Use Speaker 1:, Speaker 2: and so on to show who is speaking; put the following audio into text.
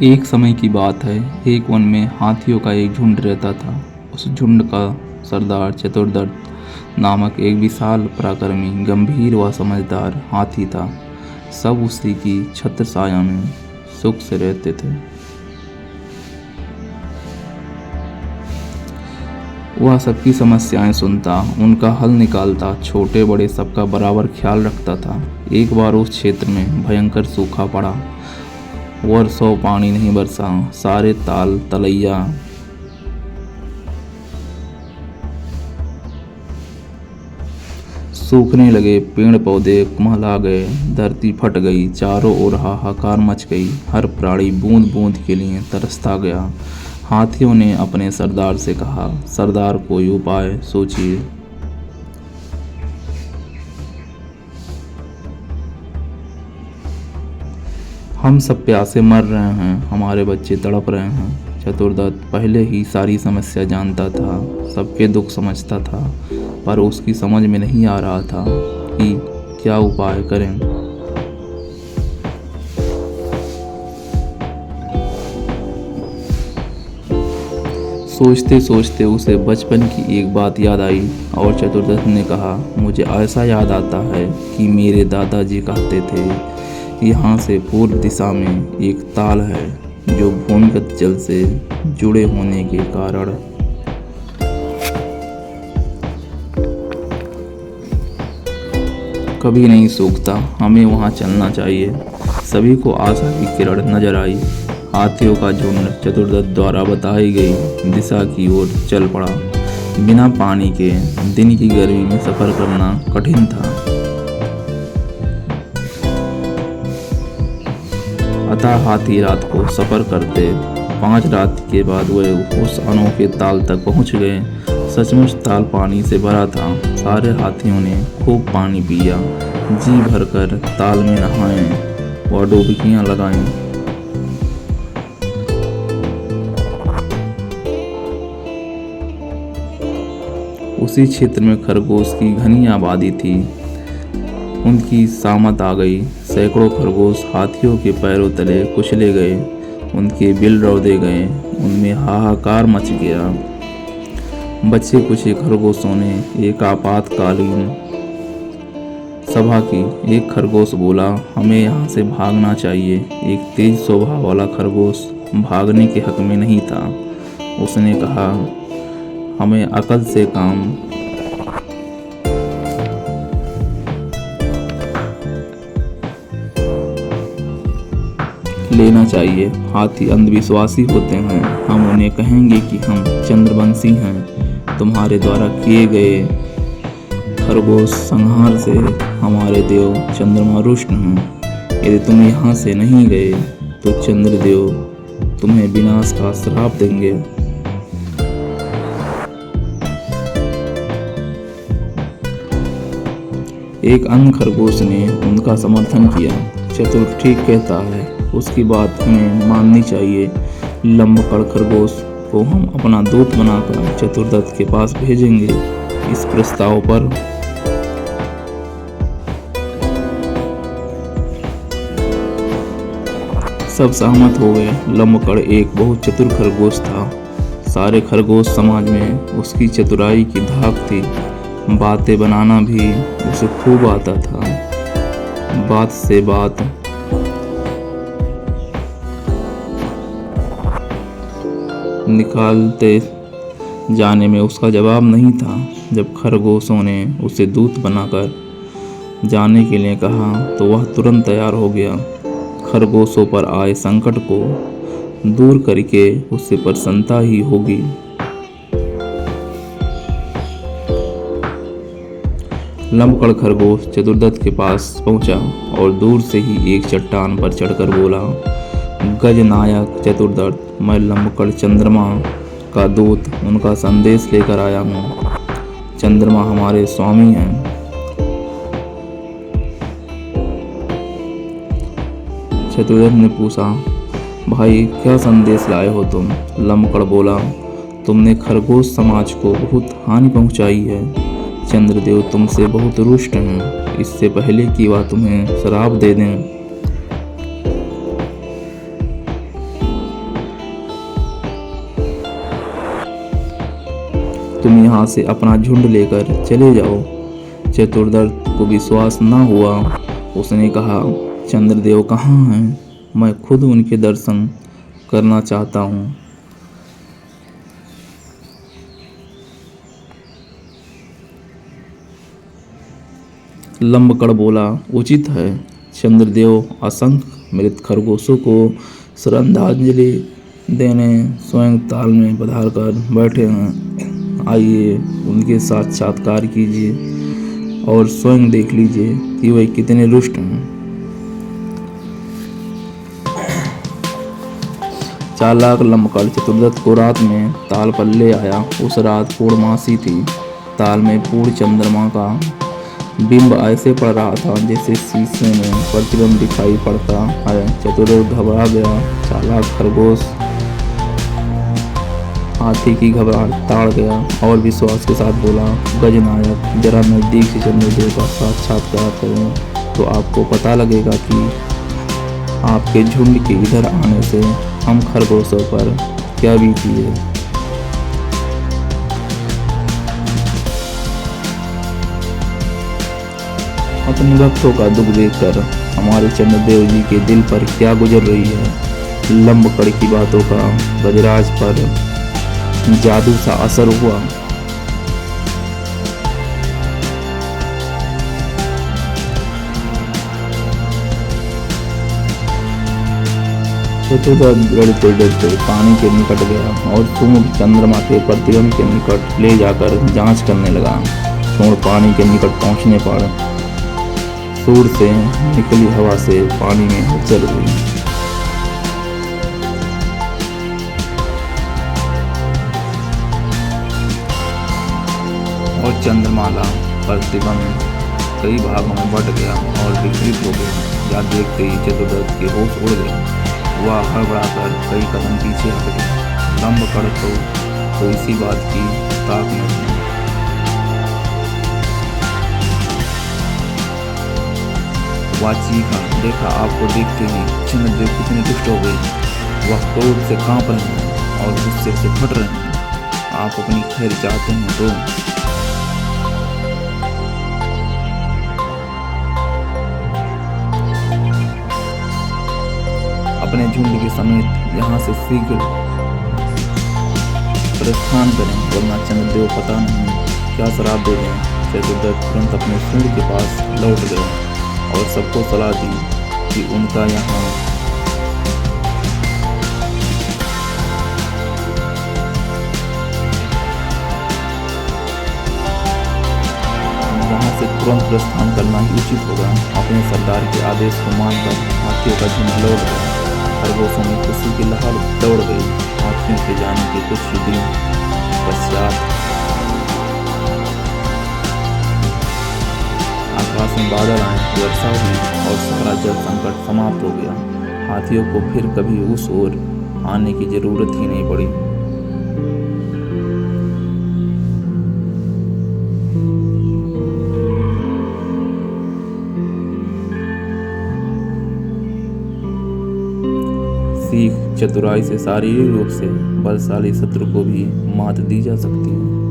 Speaker 1: एक समय की बात है। एक वन में हाथियों का एक झुंड रहता था। उस झुंड का सरदार चतुर्दत्त नामक एक विशाल पराक्रमी गंभीर व समझदार हाथी था। सब उसी की छत्र छाया में सुख से रहते थे। वह सबकी समस्याएं सुनता, उनका हल निकालता, छोटे बड़े सबका बराबर ख्याल रखता था। एक बार उस क्षेत्र में भयंकर सूखा पड़ा। वर्षों पानी नहीं बरसा। सारे ताल तलैया सूखने लगे, पेड़ पौधे कुम्हला गए, धरती फट गई, चारों ओर हाहाकार मच गई। हर प्राणी बूंद बूंद के लिए तरसता गया। हाथियों ने अपने सरदार से कहा, सरदार कोई उपाय सोचिए। हम सब प्यासे मर रहे हैं, हमारे बच्चे तड़प रहे हैं। चतुर्दत्त पहले ही सारी समस्या जानता था, सबके दुख समझता था, पर उसकी समझ में नहीं आ रहा था कि क्या उपाय करें। सोचते सोचते उसे बचपन की एक बात याद आई और चतुर्दत्त ने कहा, मुझे ऐसा याद आता है कि मेरे दादाजी कहते थे, यहाँ से पूर्व दिशा में एक ताल है जो भूमिगत जल से जुड़े होने के कारण कभी नहीं सूखता। हमें वहाँ चलना चाहिए। सभी को आशा की किरण नजर आई। हाथियों का झुंड चतुर्दत्त द्वारा बताई गई दिशा की ओर चल पड़ा। बिना पानी के दिन की गर्मी में सफर करना कठिन था, अतः हाथी रात को सफर करते। 5 रात के बाद वे उस अनोखे ताल तक पहुंच गए। सचमुच ताल पानी से भरा था। सारे हाथियों ने खूब पानी पिया, जी भरकर ताल में नहाए व डुबकियां लगाईं। उसी क्षेत्र में खरगोश की घनी आबादी थी। उनकी सामत आ गई। सैकड़ों खरगोश हाथियों के पैरों तले कुचले गए, उनके बिल रौंदे गए, उनमें हाहाकार मच गया। बचे कुछ खरगोशों ने एक आपातकालीन सभा की। एक खरगोश बोला, हमें यहाँ से भागना चाहिए। एक तेज स्वभाव वाला खरगोश भागने के हक में नहीं था। उसने कहा, हमें अकल से काम लेना चाहिए। हाथी अंधविश्वासी होते हैं। हम उन्हें कहेंगे कि हम चंद्रवंशी हैं। तुम्हारे द्वारा किए गए खरगोश संहार से हमारे देव चंद्रमा रुष्ट हैं। यदि तुम यहाँ से नहीं गए तो चंद्रदेव तुम्हें विनाश का श्राप देंगे। एक अन्य खरगोश ने उनका समर्थन किया। चतुर ठीक कहता है, उसकी बात हमें माननी चाहिए। लंबकड़ खरगोश को हम अपना दूत बनाकर चतुर्दत्त के पास भेजेंगे। इस प्रस्ताव पर सब सहमत हो गए। लंबकड़ एक बहुत चतुर खरगोश था। सारे खरगोश समाज में उसकी चतुराई की धाक थी। बातें बनाना भी उसे खूब आता था। बात से बात निकालते जाने में उसका जवाब नहीं था। जब खरगोशों ने उसे दूत बनाकर जाने के लिए कहा तो वह तुरंत तैयार हो गया। खरगोशों पर आए संकट को दूर करके उससे प्रसन्नता ही होगी। लंबकड़ खरगोश चतुर्दत्त के पास पहुंचा और दूर से ही एक चट्टान पर चढ़कर बोला, गजनायक चतुर्दत्त, मैं लंबकड़ चंद्रमा का दूत उनका संदेश लेकर आया हूँ। चंद्रमा हमारे स्वामी हैं। चतुर्दत्त ने पूछा, भाई क्या संदेश लाए हो तुम? लंबकड़ बोला, तुमने खरगोश समाज को बहुत हानि पहुंचाई है। चंद्रदेव तुमसे बहुत रुष्ट हैं। इससे पहले कि वह तुम्हें श्राप दे दें, तुम यहाँ से अपना झुंड लेकर चले जाओ। चतुर्दत्त को विश्वास न हुआ। उसने कहा, चंद्रदेव कहाँ हैं? मैं खुद उनके दर्शन करना चाहता हूँ। लंबकड़ बोला, उचित है। चंद्रदेव असंख्य मृत खरगोशों को श्रद्धांजलि देने स्वयं ताल में पधार कर बैठे हैं। आइए उनके साक्षात्कार कीजिए और स्वयं देख लीजिए कि वह कितने रुष्ट हैं। चालाक लंबकड़ चतुर्दत्त को रात में ताल पर ले आया। उस रात पूर्णमासी थी। ताल में पूर्ण चंद्रमा का बिंब ऐसे पड़ रहा था जैसे शीशे में प्रतिबिंब दिखाई पड़ता है। चतुर्दत्त घबरा गया। चालाक खरगोश हाथी की घबराहट ताड़ गया और विश्वास के साथ बोला, गजनायक, जरा नजदीक से चंद्रदेव का साक्षात्कार करें तो आपको पता लगेगा कि आपके झुंड के इधर आने से हम खरगोशों पर क्या बीती है। अपने भक्तों का दुख देखकर हमारे चंद्रदेव जी के दिल पर क्या गुजर रही है। लंबकड़ की बातों का गजराज पर जादू सा असर हुआ। चतुर्दत्त डरते डरते पानी के निकट गया और सूंड चंद्रमा के प्रतिबिंब के निकट ले जाकर जांच करने लगा। सूंड पानी के निकट पहुंचने पर सूंड से निकली हवा से पानी में हलचल हुई। और चंद्रमाला प्रतिबिंब कई भागों में बट गया और विकृत हो गया। या देखते ही चतुर्दत्त के होश उड़ गए। वह हड़बड़ाकर कई कदम पीछे हट गया। लंबकड़ तो इसी बात की ताक में थी। वह चीखा, देखा, आपको देखते ही चंद्रदेव कितने दुष्ट हो गए। वह क्रोध से कांप रहे हैं और गुस्से से फट रहे हैं। आप अपनी खैर चाहते हैं तो अपने झुंड के समेत यहाँ से शीघ्र प्रस्थान करें, वरना चंद्रदेव पता नहीं क्या शराब दे दें। चतुर्दत्त तुरंत अपने सूंड के पास लौट गए और सबको सलाह दी कि उनका यहाँ से तुरंत प्रस्थान करना ही उचित होगा। अपने सरदार के आदेश को मानकर हाथियों का झुंड लौट गया। खरगोशों में खुशी की लहर दौड़ गई। हाथियों के जाने के कुछ ही दिन पश्चात आकाश में बादल आए, वर्षा हुई और सारा जल संकट समाप्त हो गया। हाथियों को फिर कभी उस ओर आने की जरूरत ही नहीं पड़ी। सीख, चतुराई से शारीरिक रूप से बलशाली शत्रु को भी मात दी जा सकती है।